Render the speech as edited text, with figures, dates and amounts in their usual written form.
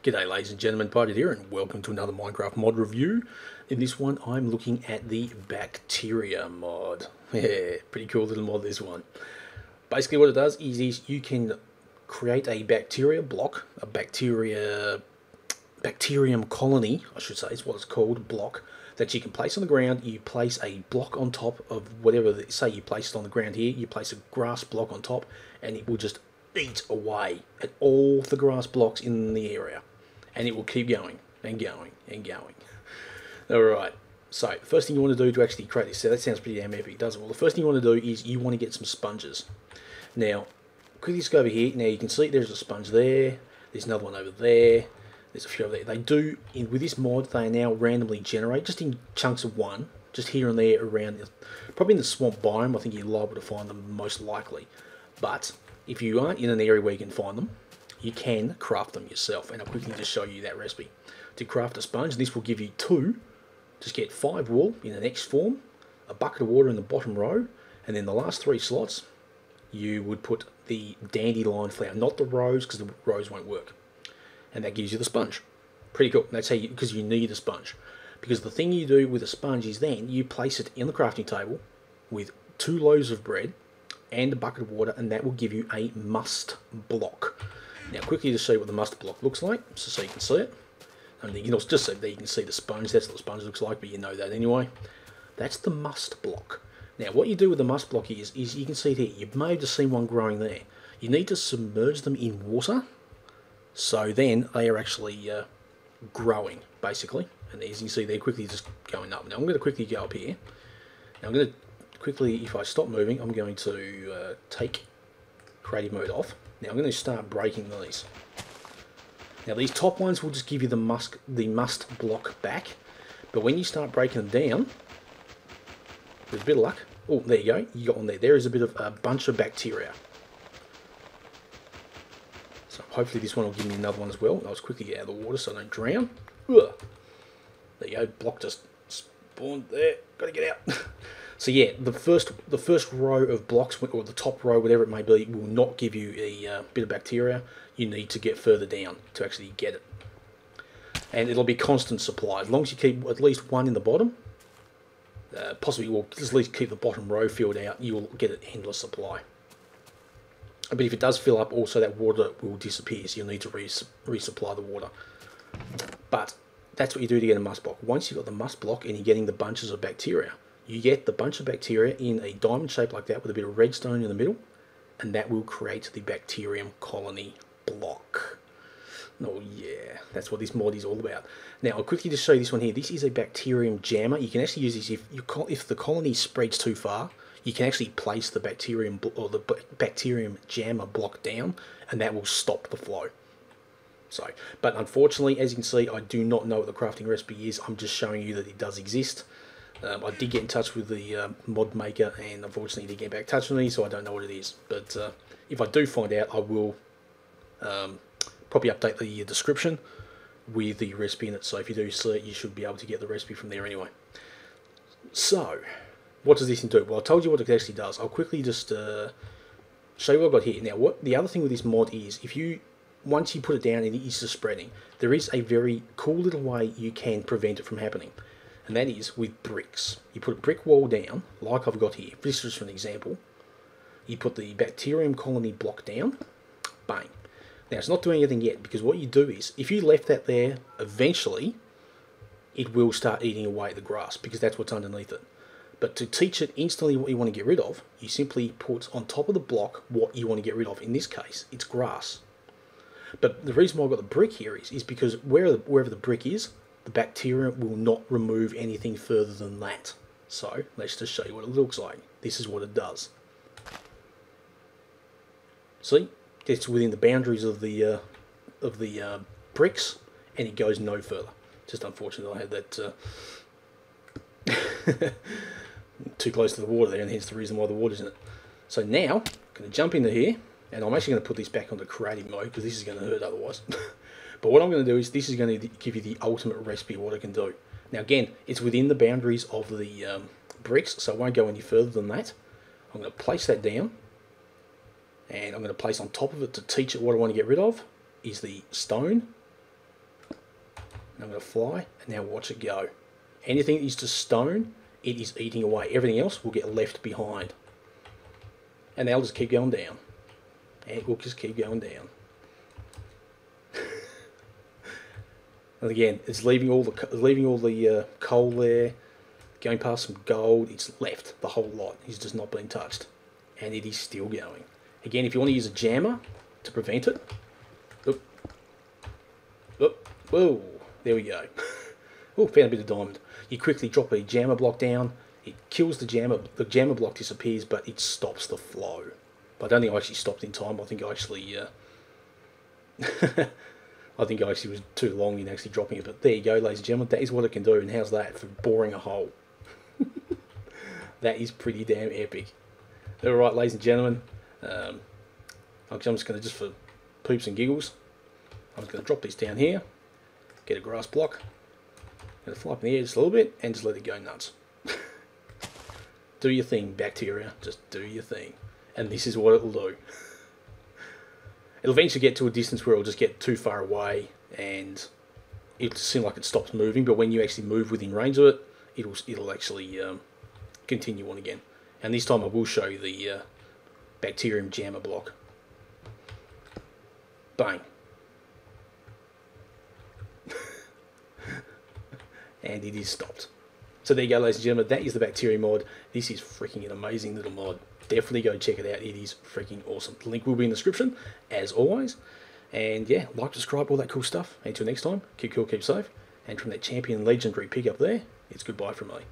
G'day ladies and gentlemen, Pited here and welcome to another Minecraft mod review. In this one I'm looking at the Bacteria mod. Yeah, pretty cool little mod this one. Basically what it does is you can create a bacteria block, a bacterium colony, I should say is what it's called, block, that you can place on the ground. You place a block on top of whatever, say you place it on the ground here, you place a grass block on top and it will just eat away at all the grass blocks in the area. And it will keep going and going and going. Alright, so first thing you want to do to actually create this, so that sounds pretty damn epic, doesn't it? Well, the first thing you want to do is you want to get some sponges. Now, quickly just go over here. Now you can see there's a sponge there, there's another one over there, there's a few over there. They do, with this mod, they now randomly generate, just in chunks of one, just here and there around, probably in the swamp biome. I think you're liable to find them most likely. But if you aren't in an area where you can find them, you can craft them yourself, and I'll quickly just show you that recipe. To craft a sponge, and this will give you 2, just get 5 wool in the next form, a bucket of water in the bottom row, and then the last 3 slots, you would put the dandelion flower, not the rose, because the rose won't work. And that gives you the sponge. Pretty cool. That's how you, because you need a sponge. Because the thing you do with a sponge is then you place it in the crafting table with 2 loaves of bread and a bucket of water, and that will give you a must block. Now quickly to show you what the must block looks like, so you can see it. And you can just see there, you can see the sponge. That's what the sponge looks like, but you know that anyway. That's the must block. Now what you do with the must block is you can see it here. You may have just seen one growing there. You need to submerge them in water, so then they are actually growing, basically. And as you can see, they're quickly just going up. Now I'm going to quickly go up here. Now I'm going to quickly, if I stop moving, I'm going to take creative mode off. Now I'm going to start breaking these. Now these top ones will just give you the must block back, but when you start breaking them down, with a bit of luck, oh there you go, you got one there. There is a bit of a bunch of bacteria. So hopefully this one will give me another one as well. I'll just quickly get out of the water so I don't drown. Ugh. There you go, block just spawned there. Got to get out. So yeah, the first row of blocks, or the top row, whatever it may be, will not give you a bit of bacteria. You need to get further down to actually get it. And it'll be constant supply. As long as you keep at least one in the bottom, possibly will at least keep the bottom row filled out, you'll get an endless supply. But if it does fill up, also that water will disappear, so you'll need to resupply the water. But that's what you do to get a must block. Once you've got the must block and you're getting the bunches of bacteria, you get the bunch of bacteria in a diamond shape like that with a bit of redstone in the middle, and that will create the bacterium colony block. Oh yeah, that's what this mod is all about. Now I'll quickly just show you this one here. This is a bacterium jammer. You can actually use this if the colony spreads too far. You can actually place the bacterium or the bacterium jammer block down, and that will stop the flow. So, but unfortunately, as you can see, I do not know what the crafting recipe is. I'm just showing you that it does exist. I did get in touch with the mod maker, and unfortunately he didn't get back in touch with me, so I don't know what it is. But if I do find out, I will probably update the description with the recipe in it. So if you do see it, you should be able to get the recipe from there anyway. So, what does this thing do? Well, I told you what it actually does. I'll quickly just show you what I've got here. Now, what the other thing with this mod is, once you put it down and it is just spreading, there is a very cool little way you can prevent it from happening. And that is with bricks. You put a brick wall down, like I've got here. This is just an example. You put the bacterium colony block down, bang. Now it's not doing anything yet, because what you do is, if you left that there, eventually it will start eating away at the grass, because that's what's underneath it. But to teach it instantly what you want to get rid of, you simply put on top of the block what you want to get rid of. In this case, it's grass. But the reason why I've got the brick here is because wherever the brick is, the bacteria will not remove anything further than that. So let's just show you what it looks like. This is what it does. See, it's within the boundaries of the bricks, and it goes no further. Just unfortunately, I had that too close to the water there, and hence the reason why the water's in it. So now I'm going to jump into here, and I'm actually going to put this back onto creative mode because this is going to hurt otherwise. But what I'm going to do is, this is going to give you the ultimate recipe of what it can do. Now again, it's within the boundaries of the bricks, so I won't go any further than that. I'm going to place that down, and I'm going to place on top of it to teach it what I want to get rid of is the stone And I'm going to fly, and now watch it go. Anything that is to stone, it is eating away. Everything else will get left behind. And they'll just keep going down. And it will just keep going down. And again, it's leaving all the coal there, going past some gold. It's left the whole lot. It's just not being touched, and it is still going. Again, if you want to use a jammer to prevent it, oop, oop, whoa, there we go. Oh, found a bit of diamond. You quickly drop a jammer block down. It kills the jammer. The jammer block disappears, but it stops the flow. But I don't think I actually stopped in time. I think I actually. I think I actually was too long in actually dropping it, but there you go, ladies and gentlemen. That is what it can do, and how's that for boring a hole? That is pretty damn epic. Alright, ladies and gentlemen, I'm just going to, just for poops and giggles, I'm just going to drop this down here, get a grass block, going to fly up in the air just a little bit, and just let it go nuts. Do your thing, bacteria, just do your thing. And this is what it will do. It'll eventually get to a distance where it'll just get too far away and it'll seem like it stops moving, but when you actually move within range of it, it'll actually continue on again. And this time I will show you the bacterium jammer block. Bang. And it is stopped. So there you go, ladies and gentlemen, that is the bacteria mod. This is freaking an amazing little mod. Definitely go check it out. It is freaking awesome. The link will be in the description, as always. And yeah, like, subscribe, all that cool stuff. Until next time, keep cool, keep safe. And from that champion legendary pick up there, it's goodbye from me.